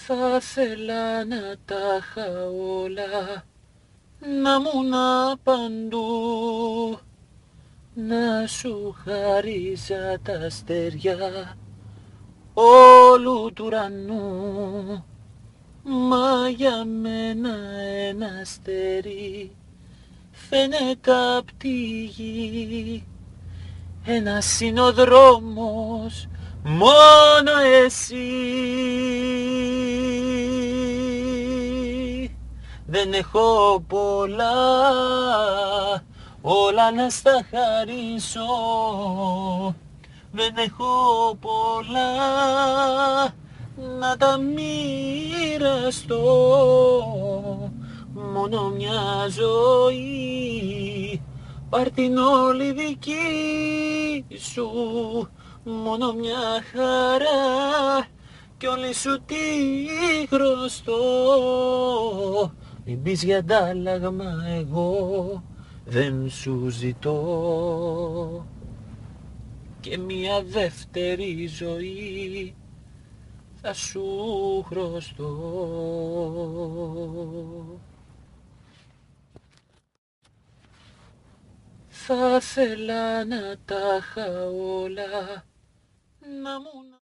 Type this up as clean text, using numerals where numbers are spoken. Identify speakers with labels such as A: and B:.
A: Θα ήθελα να τα είχα όλα, να μουν παντού, να σου χαρίζα τα αστέρια όλου του ουρανού. Μα για μένα ένα αστέρι φαίνεται απ' τη γη. Ένας είναι ο δρόμος, μόνο εσύ. Δεν έχω πολλά, όλα να στα χαρίσω. Δεν έχω πολλά, να τα μοιραστώ. Μόνο μια ζωή, πάρ' την όλη δική σου. Μόνο μια χαρά κι όλη σου τη χρωστώ. Μην πεις για αντάλλαγμα, εγώ δεν σου ζητώ και μια δεύτερη ζωή θα σου χρωστώ. Θα ήθελα να τα είχα όλα, να μου